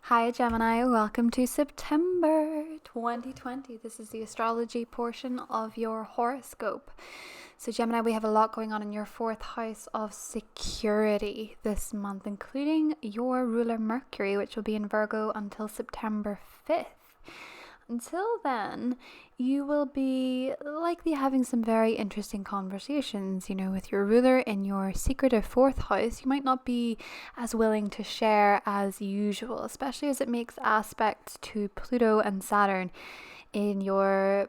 Hi Gemini, welcome to September 2020. This is the astrology portion of your horoscope. So Gemini, we have a lot going on in your fourth house of security this month, including your ruler Mercury, which will be in Virgo until September 5th. Until then, you will be likely having some very interesting conversations, with your ruler in your secretive fourth house. You might not be as willing to share as usual, especially as it makes aspects to Pluto and Saturn in your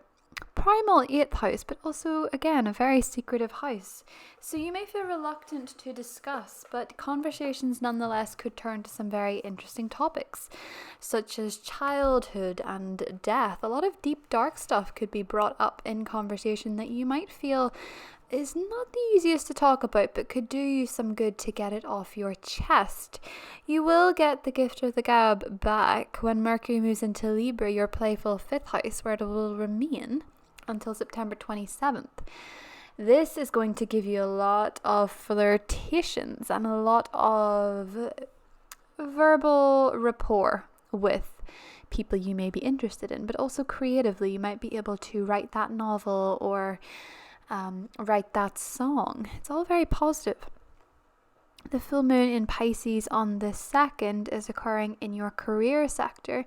primal 8th house, but also, again, a very secretive house. So you may feel reluctant to discuss, but conversations nonetheless could turn to some very interesting topics, such as childhood and death. A lot of deep, dark stuff could be brought up in conversation that you might feel is not the easiest to talk about, but could do you some good to get it off your chest. You will get the gift of the gab back when Mercury moves into Libra, your playful 5th house, where it will remain until September 27th. This is going to give you a lot of flirtations and a lot of verbal rapport with people you may be interested in, but also creatively you might be able to write that novel or write that song. It's all very positive. The full moon in Pisces on the 2nd is occurring in your career sector,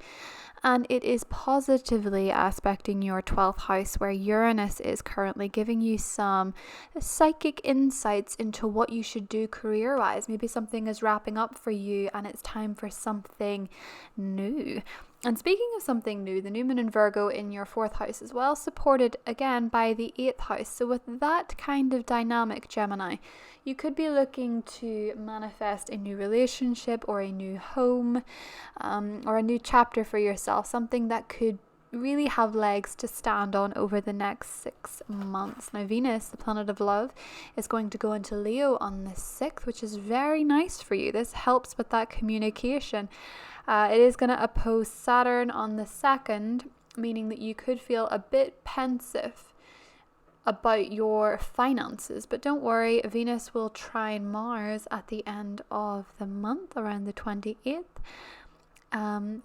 and it is positively aspecting your 12th house, where Uranus is currently giving you some psychic insights into what you should do career-wise. Maybe something is wrapping up for you and it's time for something new. And speaking of something new, the new moon in Virgo in your 4th house is well supported again by the 8th house. So with that kind of dynamic, Gemini, you could be looking to manifest a new relationship or a new home or a new chapter for yourself, something that could really have legs to stand on over the next 6 months. Now Venus, the planet of love, is going to go into Leo on the 6th, which is very nice for you. This helps with that communication. It is going to oppose Saturn on the 2nd, meaning that you could feel a bit pensive about your finances. But don't worry, Venus will trine Mars at the end of the month, around the 28th.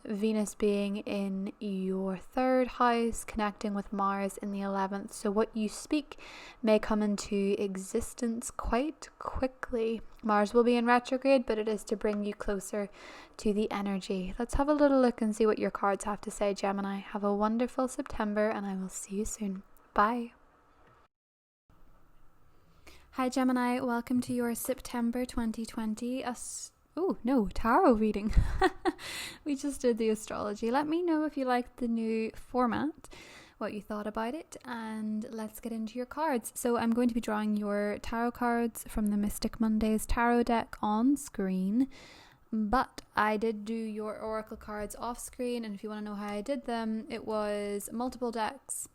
Venus being in your 3rd house, connecting with Mars in the 11th. So what you speak may come into existence quite quickly. Mars will be in retrograde, but it is to bring you closer to the energy. Let's have a little look and see what your cards have to say, Gemini. Have a wonderful September, and I will see you soon. Bye. Hi Gemini, welcome to your September 2020 tarot reading. We just did the astrology. Let me know if you liked the new format, what you thought about it, and let's get into your cards. So I'm going to be drawing your tarot cards from the Mystic Mondays tarot deck on screen, but I did do your oracle cards off screen, and if you want to know how I did them, it was multiple decks,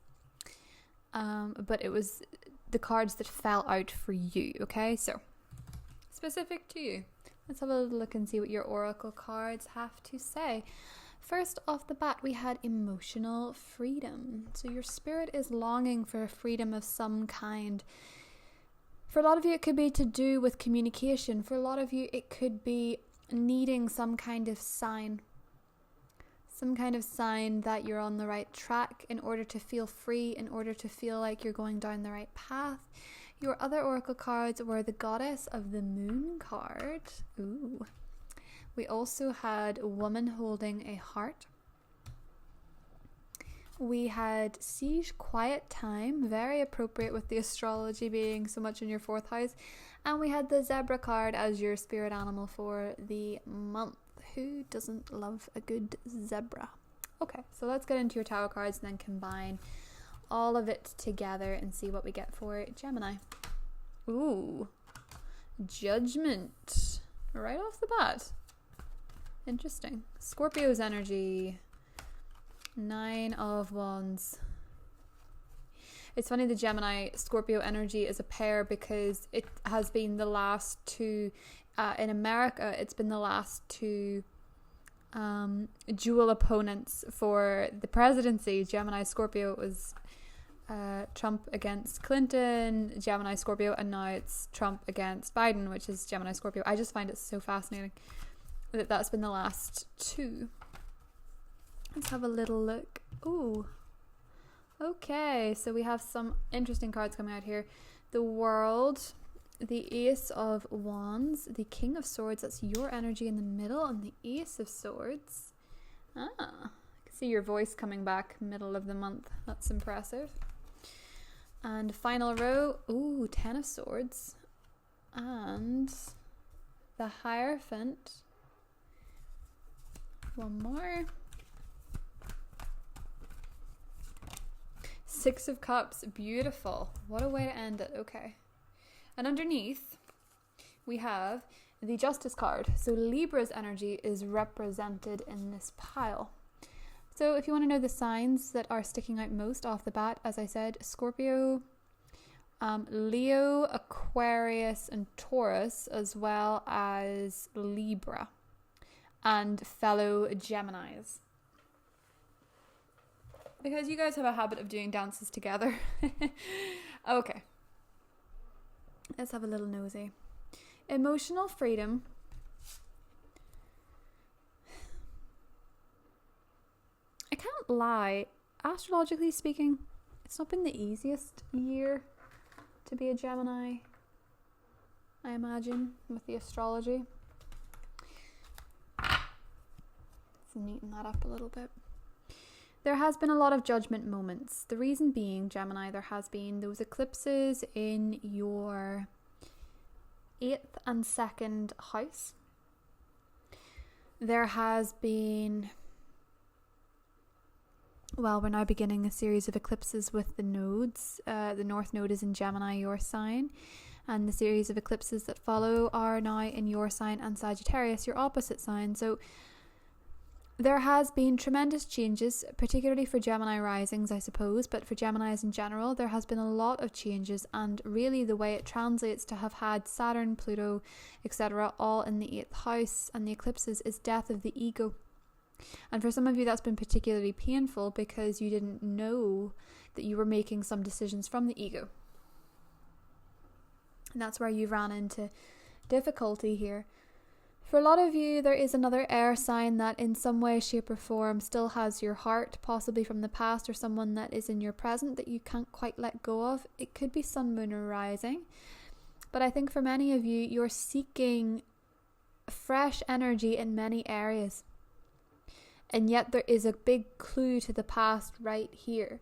but it was the cards that fell out for you, okay? So specific to you. Let's have a little look and see what your oracle cards have to say. First off the bat, we had emotional freedom. So your spirit is longing for freedom of some kind. For a lot of you, it could be to do with communication. For a lot of you, it could be needing some kind of sign. Some kind of sign that you're on the right track in order to feel free, in order to feel like you're going down the right path. Your other oracle cards were the Goddess of the Moon card. Ooh. We also had a woman holding a heart. We had Siege Quiet Time, very appropriate with the astrology being so much in your 4th house. And we had the Zebra card as your spirit animal for the month. Who doesn't love a good zebra? Okay, so let's get into your tarot cards and then combine all of it together and see what we get for Gemini. Ooh, Judgment right off the bat. Interesting. Scorpio's energy. 9 of Wands. It's funny, the Gemini Scorpio energy is a pair because it has been the last two in America. It's been the last two dual opponents for the presidency. Gemini Scorpio was Trump against Clinton, Gemini Scorpio, and now it's Trump against Biden, which is Gemini Scorpio. I just find it so fascinating that that's been the last two. Let's have a little look. Ooh. Okay, so we have some interesting cards coming out here. The World, the Ace of Wands, the King of Swords, that's your energy in the middle, and the Ace of Swords. I can see your voice coming back middle of the month. That's impressive. And final row, ooh, 10 of Swords. And the Hierophant. One more. 6 of Cups, beautiful. What a way to end it. Okay. And underneath, we have the Justice card. So Libra's energy is represented in this pile. So if you want to know the signs that are sticking out most off the bat, as I said, Scorpio, Leo, Aquarius, and Taurus, as well as Libra and fellow Geminis. Because you guys have a habit of doing dances together. Okay. Let's have a little nosy. Emotional freedom. I can't lie. Astrologically speaking, it's not been the easiest year to be a Gemini, I imagine, with the astrology. Let's neaten that up a little bit. There has been a lot of judgment moments. The reason being, Gemini, there has been those eclipses in your 8th and 2nd house. There has been, well, we're now beginning a series of eclipses with the nodes. The North Node is in Gemini, your sign. And the series of eclipses that follow are now in your sign and Sagittarius, your opposite sign. So there has been tremendous changes, particularly for Gemini risings, I suppose, but for Geminis in general, there has been a lot of changes, and really the way it translates to have had Saturn, Pluto, etc. all in the 8th house and the eclipses is death of the ego. And for some of you, that's been particularly painful because you didn't know that you were making some decisions from the ego. And that's where you ran into difficulty here. For a lot of you, there is another air sign that in some way, shape or form still has your heart, possibly from the past, or someone that is in your present that you can't quite let go of. It could be sun, moon or rising. But I think for many of you, you're seeking fresh energy in many areas. And yet there is a big clue to the past right here.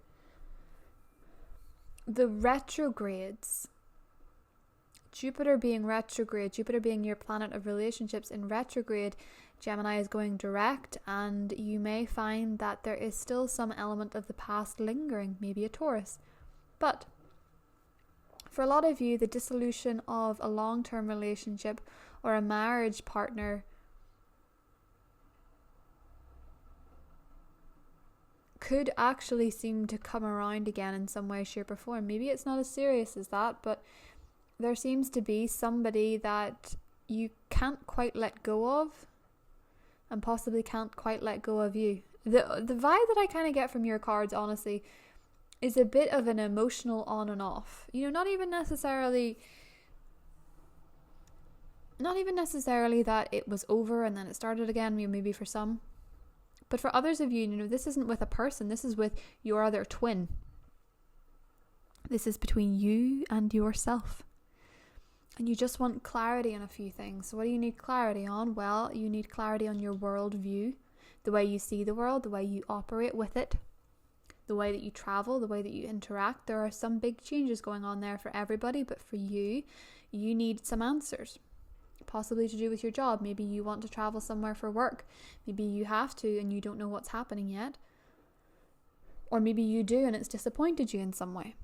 The retrogrades, Jupiter being retrograde, Jupiter being your planet of relationships in retrograde, Gemini is going direct, and you may find that there is still some element of the past lingering, maybe a Taurus. But for a lot of you, the dissolution of a long-term relationship or a marriage partner could actually seem to come around again in some way, shape or form. Maybe it's not as serious as that, but there seems to be somebody that you can't quite let go of and possibly can't quite let go of you. The vibe that I kind of get from your cards, honestly, is a bit of an emotional on and off. You know, not even necessarily that it was over and then it started again, maybe for some. But for others of you, you know, this isn't with a person, this is with your other twin. This is between you and yourself. And you just want clarity on a few things. So what do you need clarity on? Well, you need clarity on your worldview, the way you see the world, the way you operate with it, the way that you travel, the way that you interact. There are some big changes going on there for everybody, but for you, you need some answers. Possibly to do with your job. Maybe you want to travel somewhere for work. Maybe you have to and you don't know what's happening yet. Or maybe you do and it's disappointed you in some way.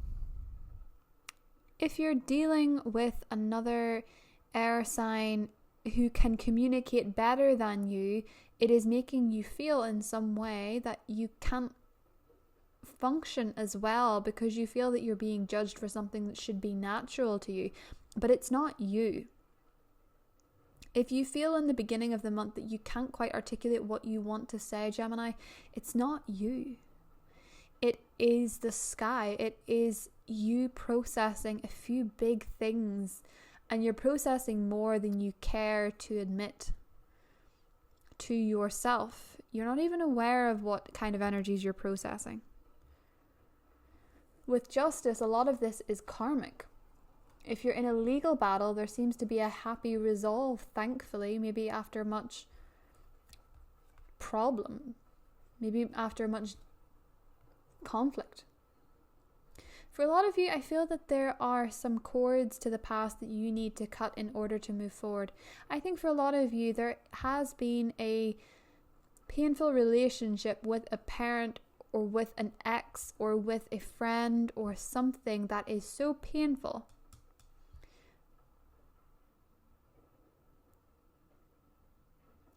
If you're dealing with another air sign who can communicate better than you, it is making you feel in some way that you can't function as well because you feel that you're being judged for something that should be natural to you. But it's not you. If you feel in the beginning of the month that you can't quite articulate what you want to say, Gemini, it's not you. It is the sky. It is you processing a few big things, and you're processing more than you care to admit to yourself. you're not even aware of what kind of energies you're processing. With Justice, a lot of this is karmic. If you're in a legal battle, there seems to be a happy resolve, thankfully, maybe after much problem, maybe after much conflict. For a lot of you, I feel that there are some cords to the past that you need to cut in order to move forward. I think for a lot of you, there has been a painful relationship with a parent or with an ex or with a friend or something that is so painful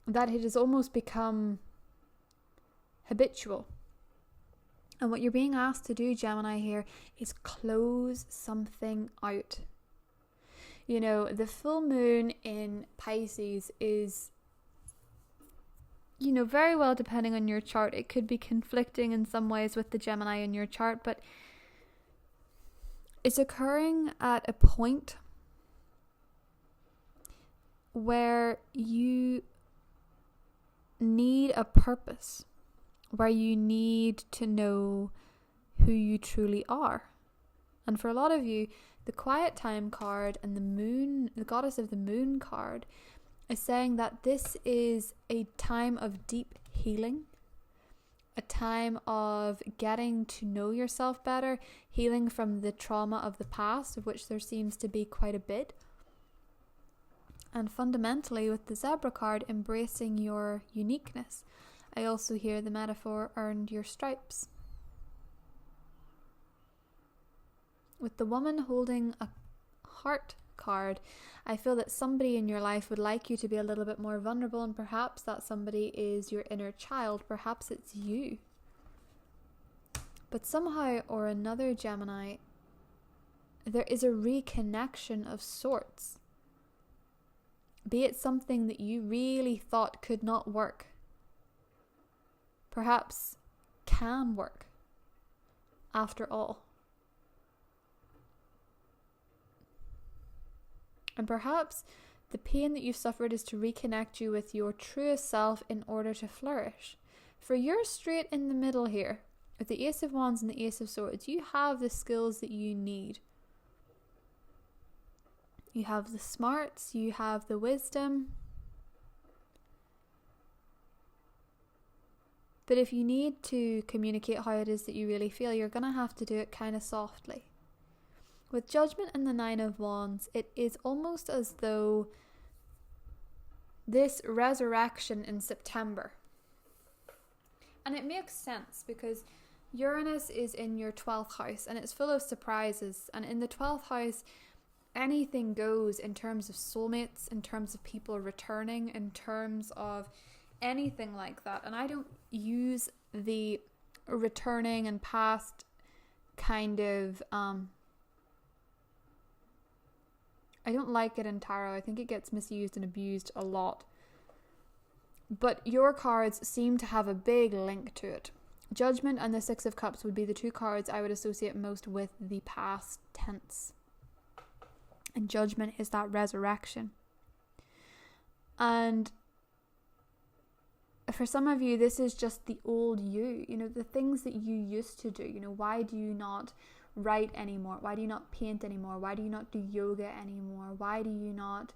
that it has almost become habitual. And what you're being asked to do, Gemini, here is close something out. You know, the full moon in Pisces is, you know, very well, depending on your chart, it could be conflicting in some ways with the Gemini in your chart, but it's occurring at a point where you need a purpose, where you need to know who you truly are. And for a lot of you, the quiet time card and the moon, the goddess of the moon card, is saying that this is a time of deep healing, a time of getting to know yourself better, healing from the trauma of the past, of which there seems to be quite a bit. And fundamentally, with the Zebra card, embracing your uniqueness. I also hear the metaphor, earned your stripes. With the woman holding a heart card, I feel that somebody in your life would like you to be a little bit more vulnerable, and perhaps that somebody is your inner child. Perhaps it's you. But somehow or another, Gemini, there is a reconnection of sorts. Be it something that you really thought could not work, perhaps can work after all. And perhaps the pain that you've suffered is to reconnect you with your truest self in order to flourish. For you're straight in the middle here. With the Ace of Wands and the Ace of Swords, you have the skills that you need. You have the smarts, you have the wisdom. But if you need to communicate how it is that you really feel, you're going to have to do it kind of softly. With Judgment and the Nine of Wands, it is almost as though this resurrection in September. And it makes sense because Uranus is in your 12th house and it's full of surprises. And in the 12th house, anything goes in terms of soulmates, in terms of people returning, in terms of anything like that. And I don't use the returning and past kind of I don't like it in tarot. I think it gets misused and abused a lot. But your cards seem to have a big link to it. Judgment and the Six of Cups would be the two cards I would associate most with the past tense. And Judgment is that resurrection. And for some of you, this is just the old you. You know, the things that you used to do. You know, why do you not write anymore? Why do you not paint anymore? Why do you not do yoga anymore? Why do you not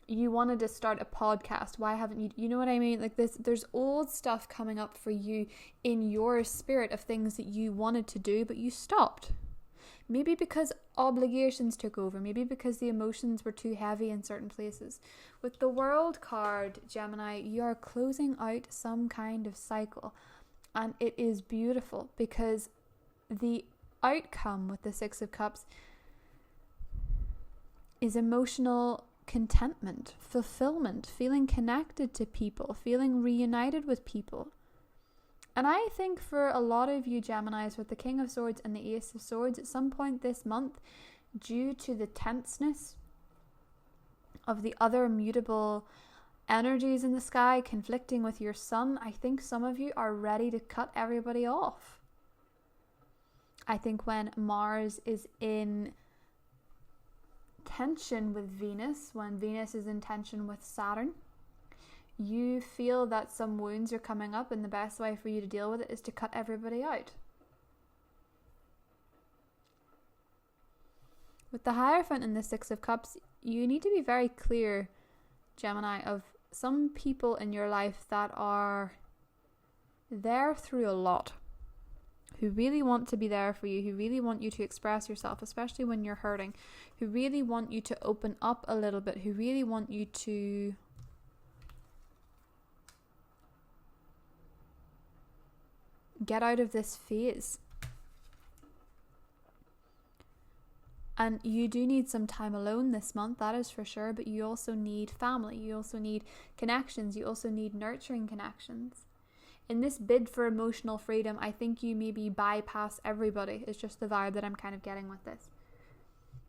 you wanted to start a podcast, why haven't you know what I mean? Like this, there's old stuff coming up for you in your spirit of things that you wanted to do but you stopped. Maybe because obligations took over, maybe because the emotions were too heavy in certain places. With the World card, Gemini, you are closing out some kind of cycle, and it is beautiful because the outcome with the Six of Cups is emotional contentment, fulfillment, feeling connected to people, feeling reunited with people. And I think for a lot of you Geminis, with the King of Swords and the Ace of Swords, at some point this month, due to the tenseness of the other mutable energies in the sky conflicting with your sun, I think some of you are ready to cut everybody off. I think when Mars is in tension with Venus, when Venus is in tension with Saturn, you feel that some wounds are coming up, and the best way for you to deal with it is to cut everybody out. With the Hierophant and the Six of Cups, you need to be very clear, Gemini, of some people in your life that are there through a lot, who really want to be there for you, who really want you to express yourself, especially when you're hurting, who really want you to open up a little bit, who really want you to get out of this phase. And you do need some time alone this month, that is for sure, but you also need family, you also need connections, you also need nurturing connections. In this bid for emotional freedom, I think you maybe bypass everybody, is just the vibe that I'm kind of getting with this.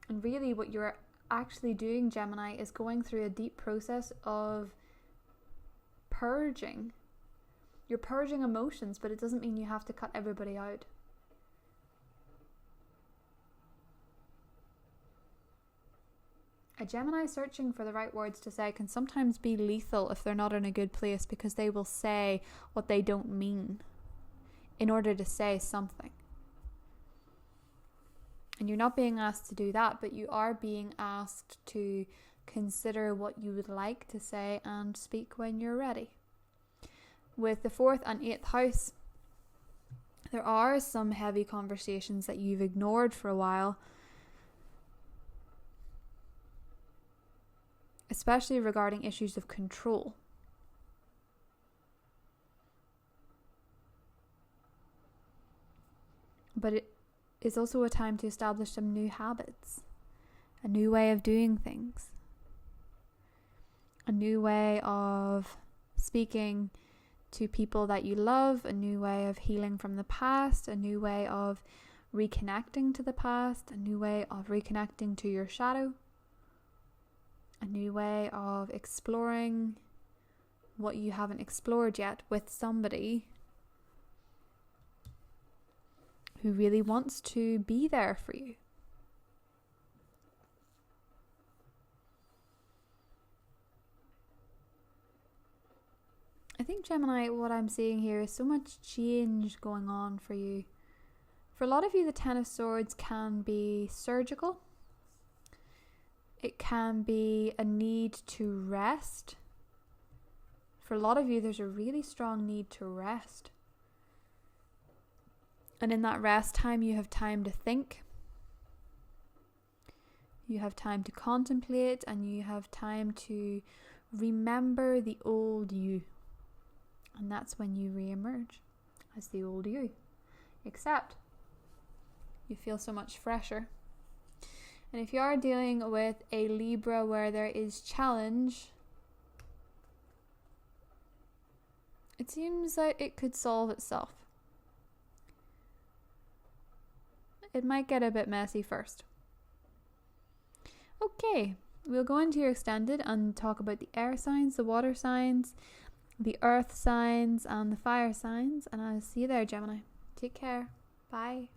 And really what you're actually doing, Gemini, is going through a deep process of purging. You're purging emotions, but it doesn't mean you have to cut everybody out. A Gemini searching for the right words to say can sometimes be lethal if they're not in a good place, because they will say what they don't mean in order to say something. And you're not being asked to do that, but you are being asked to consider what you would like to say and speak when you're ready. With the 4th and 8th house, there are some heavy conversations that you've ignored for a while, especially regarding issues of control. But it is also a time to establish some new habits, a new way of doing things, a new way of speaking to people that you love, a new way of healing from the past, a new way of reconnecting to the past, a new way of reconnecting to your shadow, a new way of exploring what you haven't explored yet with somebody who really wants to be there for you. I think, Gemini, what I'm seeing here is so much change going on for you. For a lot of you, the Ten of Swords can be surgical. It can be a need to rest. For a lot of you, there's a really strong need to rest. And in that rest time, you have time to think. You have time to contemplate, and you have time to remember the old you. And that's when you re-emerge as the old you. Except you feel so much fresher. And if you are dealing with a Libra where there is challenge, it seems like it could solve itself. It might get a bit messy first. Okay, we'll go into your extended and talk about the air signs, the water signs, the earth signs, and the fire signs. And I'll see you there, Gemini. Take care. Bye.